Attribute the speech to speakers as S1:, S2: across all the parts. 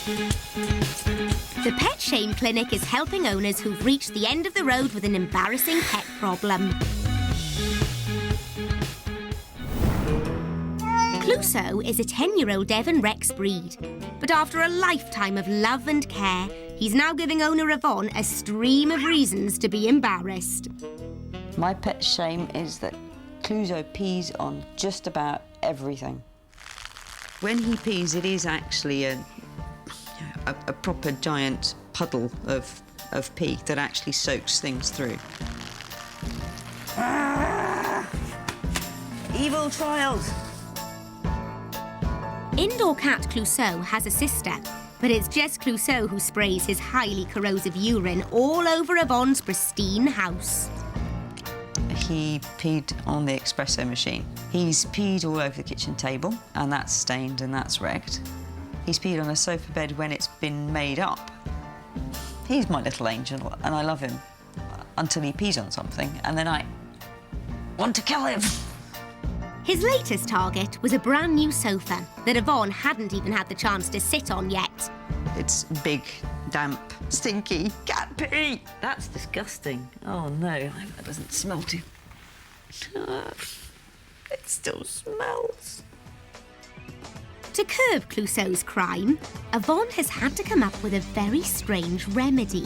S1: The Pet Shame Clinic is helping owners who've reached the end of the road with an embarrassing pet problem. Clouseau is a 10-year-old Devon Rex breed, but after a lifetime of love and care, he's now giving owner Yvonne a stream of reasons to be embarrassed.
S2: My pet shame is that Clouseau pees on just about everything. When he pees, it is actually a proper giant puddle of pee that actually soaks things through. Evil child!
S1: Indoor cat Clouseau has a sister, but it's just Clouseau who sprays his highly corrosive urine all over Yvonne's pristine house.
S2: He peed on the espresso machine. He's peed all over the kitchen table, and that's stained and that's wrecked. He's peed on a sofa bed when it's been made up. He's my little angel, and I love him until he pees on something, and then I want to kill him.
S1: His latest target was a brand new sofa that Yvonne hadn't even had the chance to sit on yet.
S2: It's big, damp, stinky cat pee. That's disgusting. Oh, no, I hope that doesn't smell too... It still smells.
S1: To curb Clouseau's crime, Yvonne has had to come up with a very strange remedy.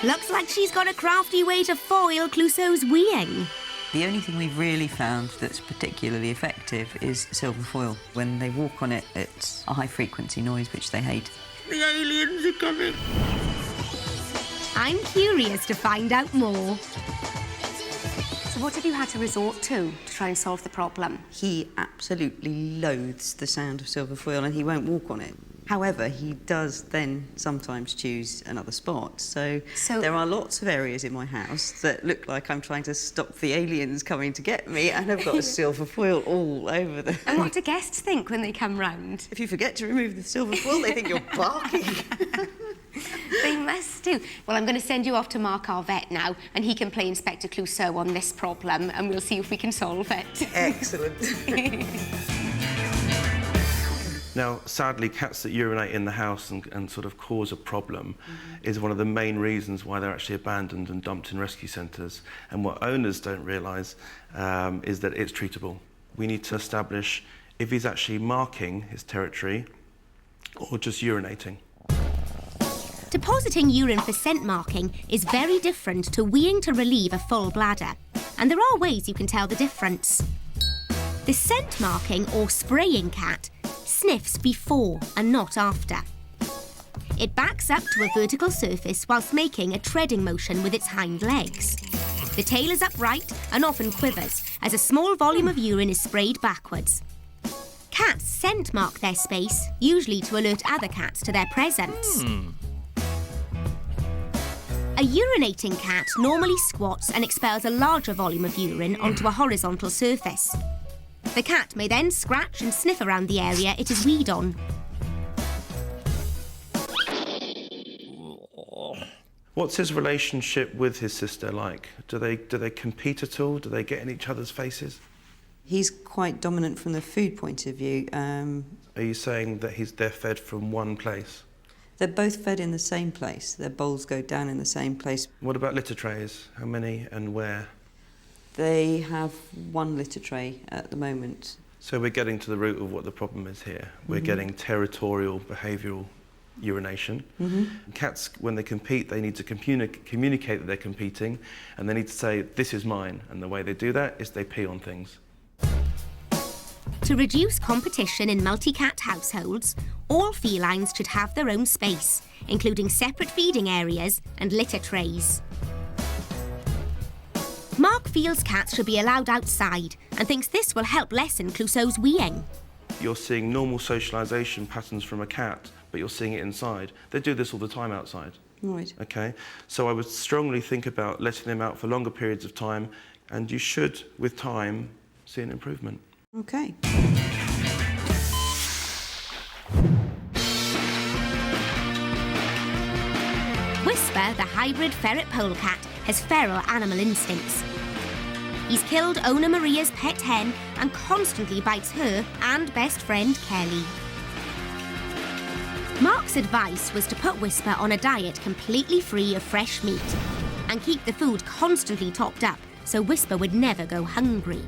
S1: Looks like she's got a crafty way to foil Clouseau's weeing.
S2: The only thing we've really found that's particularly effective is silver foil. When they walk on it, it's a high-frequency noise, which they hate. The aliens are coming!
S1: I'm curious to find out more.
S3: So what have you had to resort to try and solve the problem?
S2: He absolutely loathes the sound of silver foil and he won't walk on it. However, he does then sometimes choose another spot. So there are lots of areas in my house that look like I'm trying to stop the aliens coming to get me, and I've got a silver foil all over them.
S3: And what do guests think when they come round?
S2: If you forget to remove the silver foil, they think you're barking.
S3: They must do. Well, I'm going to send you off to Mark, our vet, now, and he can play Inspector Clouseau on this problem, and we'll see if we can solve it.
S2: Excellent.
S4: Now, sadly, cats that urinate in the house and sort of cause a problem is one of the main reasons why they're actually abandoned and dumped in rescue centres. And what owners don't realise is that it's treatable. We need to establish if he's actually marking his territory or just urinating.
S1: Depositing urine for scent marking is very different to weeing to relieve a full bladder, and there are ways you can tell the difference. The scent marking or spraying cat sniffs before and not after. It backs up to a vertical surface whilst making a treading motion with its hind legs. The tail is upright and often quivers as a small volume of urine is sprayed backwards. Cats scent mark their space, usually to alert other cats to their presence. A urinating cat normally squats and expels a larger volume of urine onto a horizontal surface. The cat may then scratch and sniff around the area it is weed on.
S4: What's his relationship with his sister like? Do they compete at all? Do they get in each other's faces?
S2: He's quite dominant from the food point of view.
S4: Are you saying that they're fed from one place?
S2: They're both fed in the same place. Their bowls go down in the same place.
S4: What about litter trays? How many and where?
S2: They have one litter tray at the moment.
S4: So we're getting to the root of what the problem is here. We're getting territorial behavioural urination. Cats, when they compete, they need to communicate that they're competing, and they need to say, this is mine. And the way they do that is they pee on things.
S1: To reduce competition in multi-cat households, all felines should have their own space, including separate feeding areas and litter trays. Mark feels cats should be allowed outside and thinks this will help lessen Clouseau's weeing.
S4: You're seeing normal socialisation patterns from a cat, but you're seeing it inside. They do this all the time outside.
S2: Right.
S4: OK? So I would strongly think about letting them out for longer periods of time, and you should, with time, see an improvement.
S2: OK.
S1: Whisper, the hybrid ferret polecat, has feral animal instincts. He's killed owner Maria's pet hen and constantly bites her and best friend Kelly. Mark's advice was to put Whisper on a diet completely free of fresh meat and keep the food constantly topped up so Whisper would never go hungry.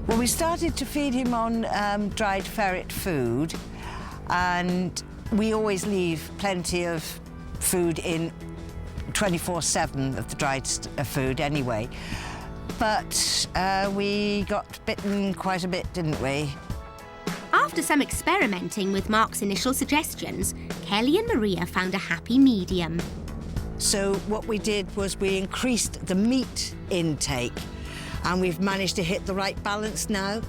S5: Well, we started to feed him on dried ferret food, and we always leave plenty of food in 24/7 of the dried food anyway. But we got bitten quite a bit, didn't we?
S1: After some experimenting with Mark's initial suggestions, Kelly and Maria found a happy medium.
S5: So what we did was we increased the meat intake, and we've managed to hit the right balance now.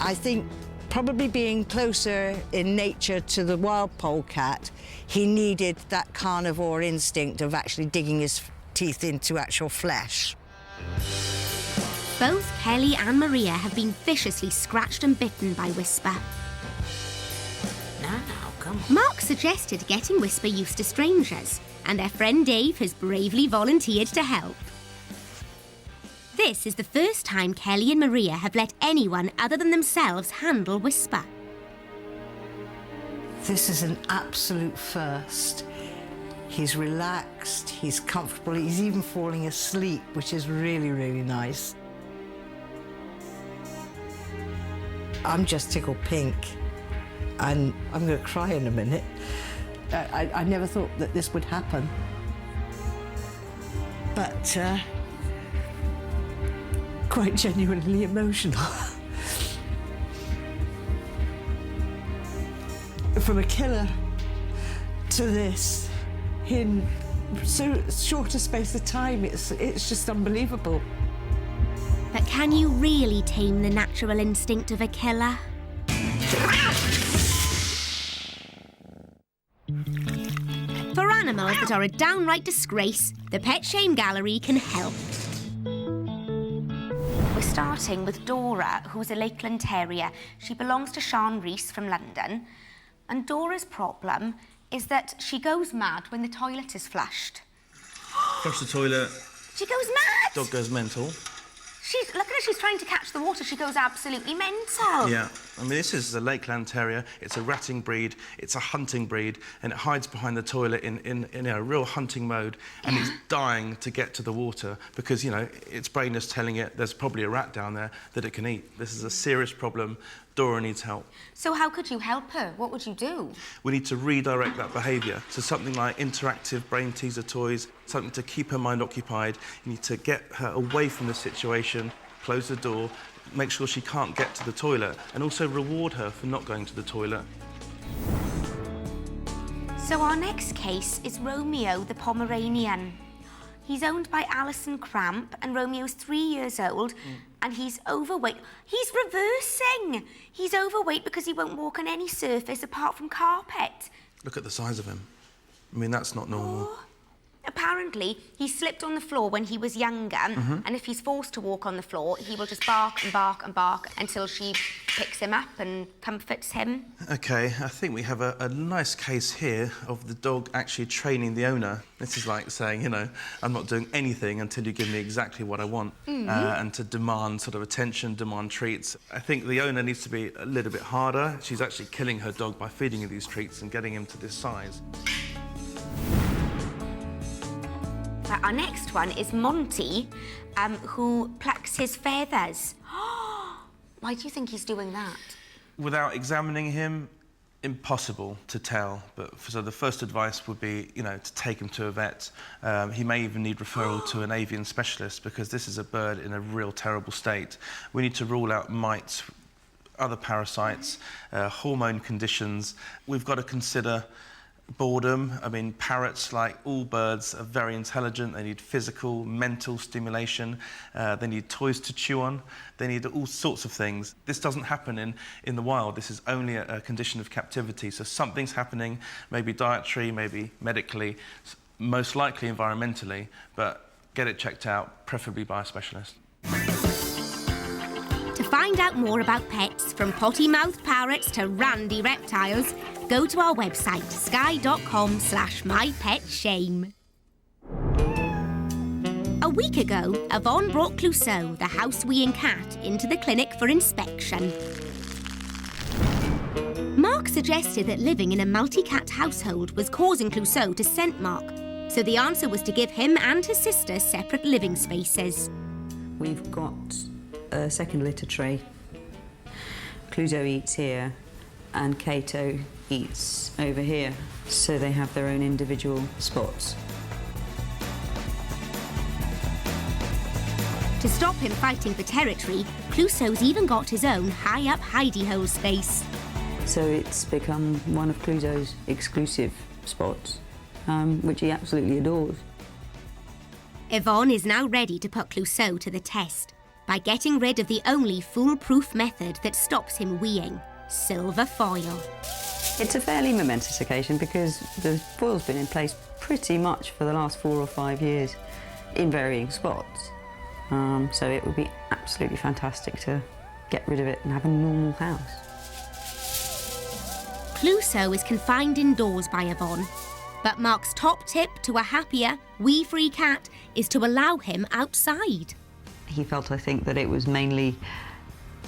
S5: I think probably being closer in nature to the wild polecat, he needed that carnivore instinct of actually digging his teeth into actual flesh.
S1: Both Kelly and Maria have been viciously scratched and bitten by Whisper.
S6: Now, come on.
S1: Mark suggested getting Whisper used to strangers, and their friend Dave has bravely volunteered to help. This is the first time Kelly and Maria have let anyone other than themselves handle Whisper.
S5: This is an absolute first. He's relaxed, he's comfortable, he's even falling asleep, which is really, really nice. I'm just tickled pink, and I'm going to cry in a minute. I never thought that this would happen. But quite genuinely emotional. From a killer to this in so short a space of time, it's just unbelievable.
S1: But can you really tame the natural instinct of a killer? For animals that are a downright disgrace, the Pet Shame Gallery can help. We're starting with Dora, who's a Lakeland Terrier. She belongs to Sian Rees from London. And Dora's problem is that she goes mad when the toilet is flushed.
S4: Flush the toilet,
S1: She goes mad!
S4: dog goes mental.
S1: Look at her, she's trying to catch the water. She goes absolutely mental.
S4: Yeah, I mean, this is a Lakeland Terrier. It's a ratting breed, it's a hunting breed, and it hides behind the toilet in a real hunting mode, and it's dying to get to the water because, you know, its brain is telling it there's probably a rat down there that it can eat. This is a serious problem. Dora needs help.
S3: So how could you help her? What would you do?
S4: We need to redirect that behaviour. So something like interactive brain teaser toys, something to keep her mind occupied. You need to get her away from the situation, close the door, make sure she can't get to the toilet, and also reward her for not going to the toilet.
S1: So our next case is Romeo, the Pomeranian. He's owned by Alison Cramp, and Romeo's 3 years old, and he's overweight. He's reversing! He's overweight because he won't walk on any surface apart from carpet.
S4: Look at the size of him. I mean, that's not normal.
S1: Oh. Apparently, he slipped on the floor when he was younger, and if he's forced to walk on the floor, he will just bark and bark and bark until she picks him up and comforts him.
S4: OK, I think we have a nice case here of the dog actually training the owner. This is like saying, you know, I'm not doing anything until you give me exactly what I want, and to demand sort of attention, demand treats. I think the owner needs to be a little bit harder. She's actually killing her dog by feeding him these treats and getting him to this size.
S1: Our next one is Monty, who plucks his feathers. Why do you think he's doing that?
S4: Without examining him, impossible to tell. But so the first advice would be, you know, to take him to a vet. He may even need referral to an avian specialist because this is a bird in a real terrible state. We need to rule out mites, other parasites, hormone conditions. We've got to consider boredom. I mean, parrots, like all birds, are very intelligent. They need physical, mental stimulation. They need toys to chew on. They need all sorts of things. This doesn't happen in the wild. This is only a condition of captivity. So something's happening, maybe dietary, maybe medically, most likely environmentally, but get it checked out, preferably by a specialist.
S1: To find out more about pets, from potty-mouthed parrots to randy reptiles, go to our website, sky.com/mypetshame. A week ago, Yvonne brought Clouseau, the house-weeing cat, into the clinic for inspection. Mark suggested that living in a multi-cat household was causing Clouseau to scent mark, so the answer was to give him and his sister separate living spaces.
S2: We've got a second litter tray. Clouseau eats here and Cato eats over here, so they have their own individual spots.
S1: To stop him fighting for territory, Clouseau's even got his own high-up hidey-hole space.
S2: So it's become one of Clouseau's exclusive spots, which he absolutely adores.
S1: Yvonne is now ready to put Clouseau to the test by getting rid of the only foolproof method that stops him weeing, silver foil.
S2: It's a fairly momentous occasion because the foil's been in place pretty much for the last 4 or 5 years in varying spots. So it would be absolutely fantastic to get rid of it and have a normal house.
S1: Clouseau is confined indoors by Yvonne, but Mark's top tip to a happier, wee-free cat is to allow him outside.
S2: He felt, I think, that it was mainly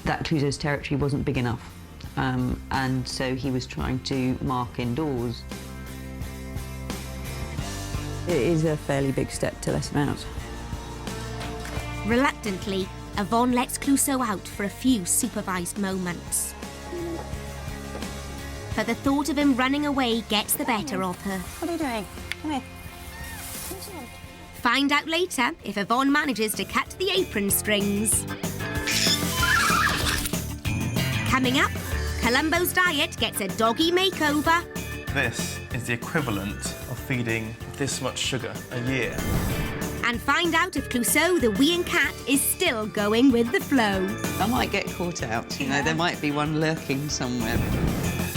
S2: that Clouseau's territory wasn't big enough, and so he was trying to mark indoors. It is a fairly big step to let him out.
S1: Reluctantly, Yvonne lets Clouseau out for a few supervised moments. But the thought of him running away gets the better of her.
S2: What are you doing? Come here.
S1: Find out later if Yvonne manages to cut the apron strings. Coming up, Columbo's diet gets a doggy makeover.
S4: This is the equivalent of feeding this much sugar a year.
S1: And find out if Clouseau, the weeing cat, is still going with the flow.
S2: I might get caught out, you know, there might be one lurking somewhere.